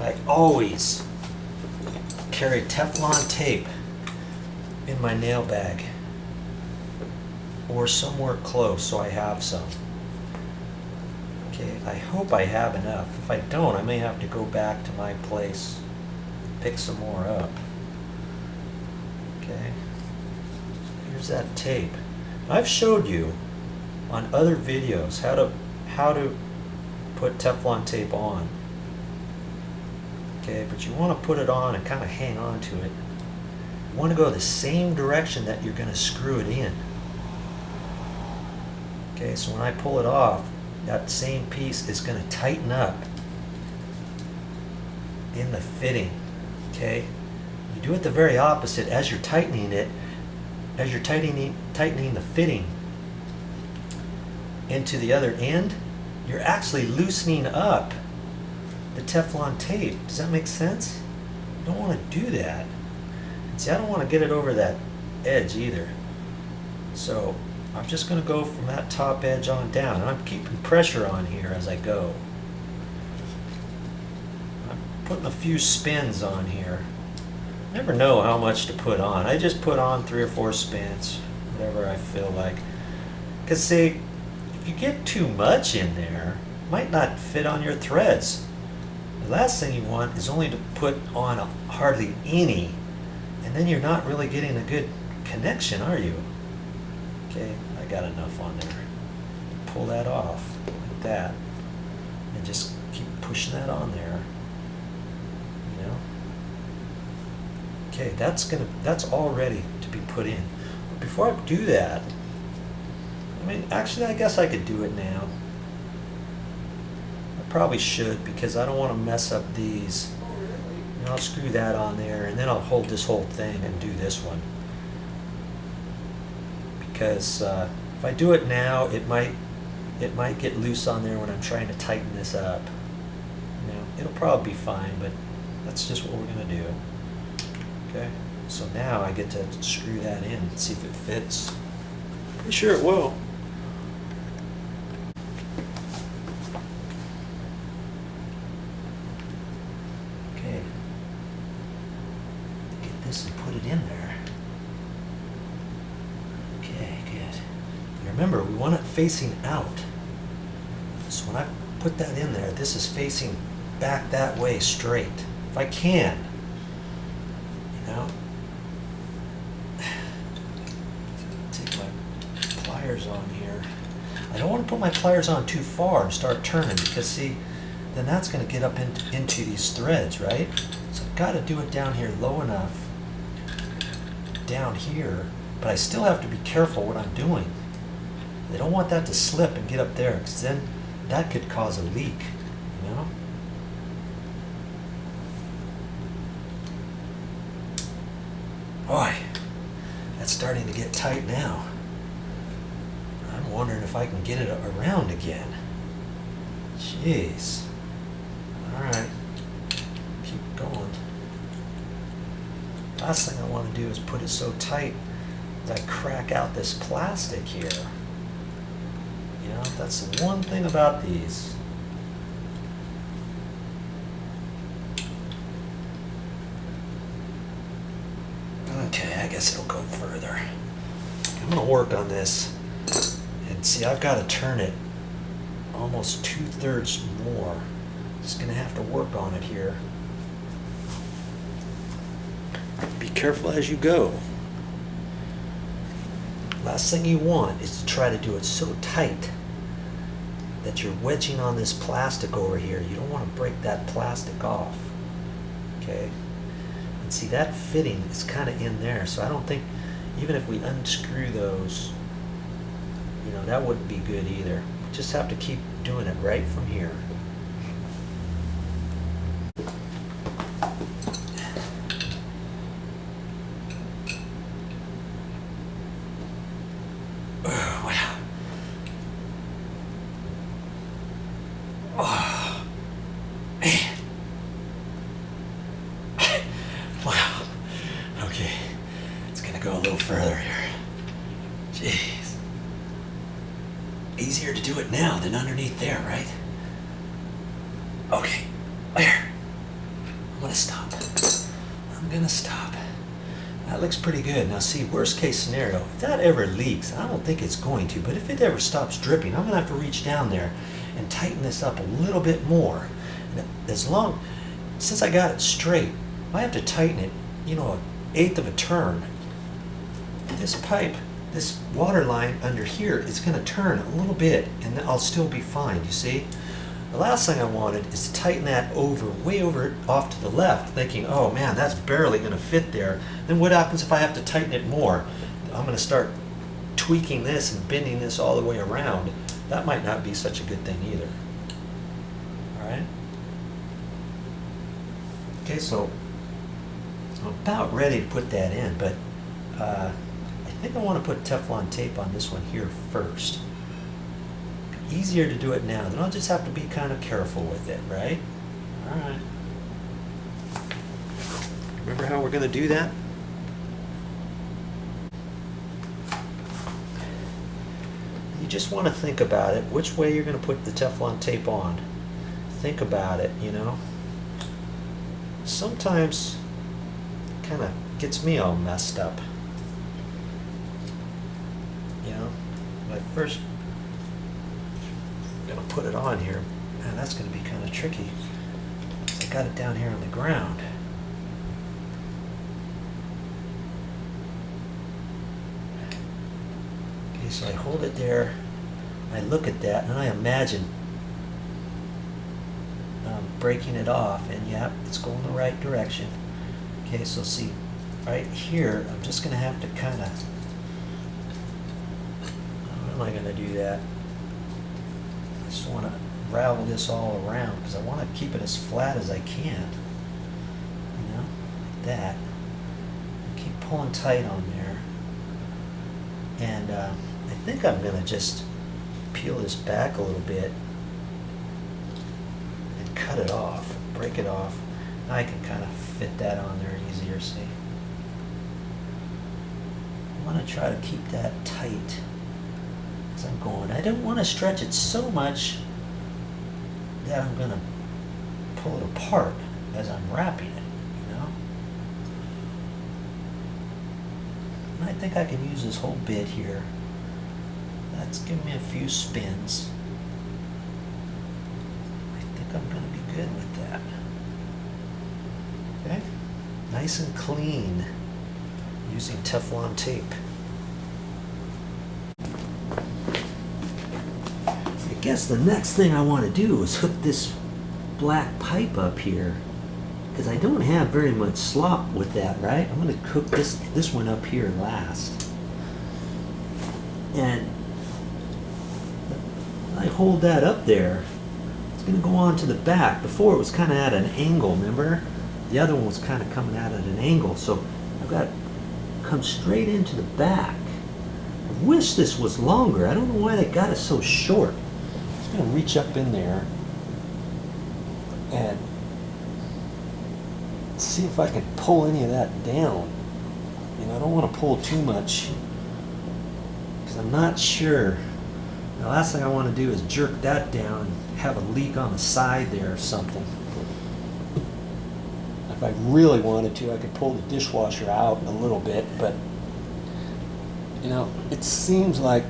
I always carry Teflon tape in my nail bag or somewhere close, so I have some. Okay, I hope I have enough. If I don't, I may have to go back to my place and pick some more up. Okay, here's that tape. I've showed you on other videos how to put Teflon tape on. Okay, but you want to put it on and kind of hang on to it. You want to go the same direction that you're going to screw it in. Okay, so when I pull it off, that same piece is going to tighten up in the fitting. Okay, you do it the very opposite. As you're tightening it, as you're tightening the fitting into the other end, you're actually loosening up the Teflon tape. Does that make sense? You don't want to do that. And see, I don't want to get it over that edge either. So I'm just going to go from that top edge on down, and I'm keeping pressure on here as I go. I'm putting a few spins on here. I never know how much to put on. I just put on 3 or 4 spins, whatever I feel like. Because see, if you get too much in there, it might not fit on your threads. The last thing you want is only to put on hardly any, and then you're not really getting a good connection, are you? Okay, I got enough on there. Pull that off like that, and just keep pushing that on there. You know. Okay, that's all ready to be put in. But before I do that, I mean, actually, I guess I could do it now. I probably should, because I don't want to mess up these. And I'll screw that on there, and then I'll hold this whole thing and do this one. Because if I do it now, it might get loose on there when I'm trying to tighten this up. You know, it'll probably be fine, but that's just what we're gonna do. Okay, so now I get to screw that in and see if it fits. Pretty sure it will. Okay, get this and put it in there. Okay, good. Remember, we want it facing out. So when I put that in there, this is facing back that way straight. If I can, you know. Take my pliers on here. I don't want to put my pliers on too far and start turning, because see, then that's going to get up into these threads, right? So I've got to do it down here low enough, down here, but I still have to be careful what I'm doing. I don't want that to slip and get up there, because then that could cause a leak, you know? Boy, that's starting to get tight now. I'm wondering if I can get it around again. Jeez. Alright, keep going. Last thing I want to do is put it so tight that I crack out this plastic here. You know, that's the one thing about these. Okay, I guess it'll go further. I'm going to work on this. And see, I've got to turn it almost 2/3 more. Just going to have to work on it here. Be careful as you go. Last thing you want is to try to do it so tight that you're wedging on this plastic over here. You don't want to break that plastic off. Okay? And see, that fitting is kind of in there, so I don't think, even if we unscrew those, you know, that wouldn't be good either. Just have to keep doing it right from here. Further here. Jeez. Easier to do it now than underneath there, right? Okay, there. gonna stop. I'm gonna stop. That looks pretty good. Now see, worst case scenario, if that ever leaks, I don't think it's going to, but if it ever stops dripping, I'm gonna have to reach down there and tighten this up a little bit more. And since I got it straight, I have to tighten it, you know, 1/8 of a turn. This pipe, this water line under here is gonna turn a little bit and I'll still be fine, you see? The last thing I wanted is to tighten that over, way over off to the left, thinking, oh man, that's barely gonna fit there. Then what happens if I have to tighten it more? I'm gonna start tweaking this and bending this all the way around. That might not be such a good thing either. All right? Okay, so I'm about ready to put that in, but I think I wanna put Teflon tape on this one here first. Easier to do it now, then I'll just have to be kind of careful with it, right? All right. Remember how we're going to do that? You just want to think about it, which way you're going to put the Teflon tape on. Think about it, you know. Sometimes it kind of gets me all messed up. You know, when I first gonna put it on here, man, that's gonna be kind of tricky. I got it down here on the ground. Okay, so I hold it there, I look at that, and I imagine breaking it off, and yep, it's going the right direction. Okay, so see, right here, I'm just gonna have to kind of, how am I gonna do that? I just want to ravel this all around because I want to keep it as flat as I can. You know, like that. Keep pulling tight on there. And I think I'm going to just peel this back a little bit and cut it off, break it off. Now I can kind of fit that on there easier, see? I want to try to keep that tight. I'm going. I don't want to stretch it so much that I'm going to pull it apart as I'm wrapping it, you know? And I think I can use this whole bit here. That's giving me a few spins. I think I'm going to be good with that. Okay? Nice and clean using Teflon tape. I guess the next thing I want to do is hook this black pipe up here because I don't have very much slop with that, right? I'm going to cook this one up here last. And I hold that up there. It's going to go on to the back. Before it was kind of at an angle, remember? The other one was kind of coming out at an angle, so I've got to come straight into the back. I wish this was longer. I don't know why they got it so short. I'm going to reach up in there and see if I can pull any of that down. You know, I don't want to pull too much because I'm not sure. The last thing I want to do is jerk that down and have a leak on the side there or something. If I really wanted to, I could pull the dishwasher out a little bit, but you know, it seems like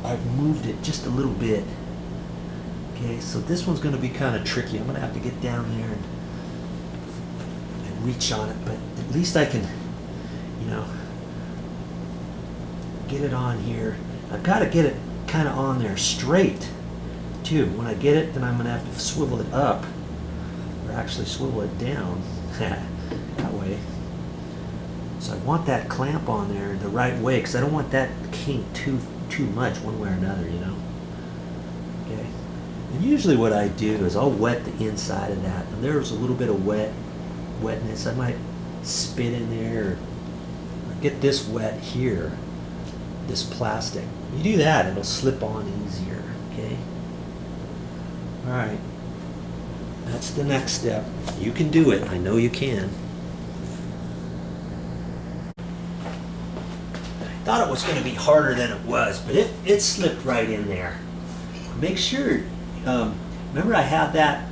I've moved it just a little bit. Okay, so this one's going to be kind of tricky. I'm going to have to get down there and reach on it, but at least I can, you know, get it on here. I've got to get it kind of on there straight, too. When I get it, then I'm going to have to swivel it up, or actually swivel it down, that way. So I want that clamp on there the right way, because I don't want that kink too much one way or another, you know. Okay. And usually what I do is I'll wet the inside of that. And there's a little bit of wetness. I might spit in there or get this wet here, this plastic. You do that, it'll slip on easier, okay? All right. That's the next step. You can do it. I know you can. Thought it was going to be harder than it was, but it slipped right in there. Make sure, remember I had that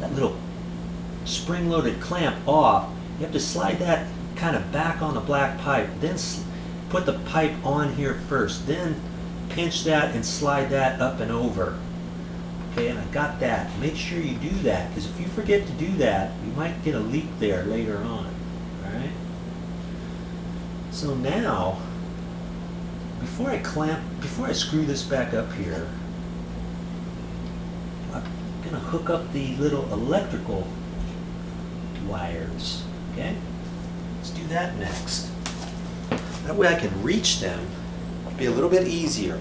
that little spring-loaded clamp off, you have to slide that kind of back on the black pipe, then put the pipe on here first, then pinch that and slide that up and over. Okay, and I got that. Make sure you do that, because if you forget to do that, you might get a leak there later on. Alright? So now, before I screw this back up here, I'm going to hook up the little electrical wires. Okay? Let's do that next. That way I can reach them. It'll be a little bit easier.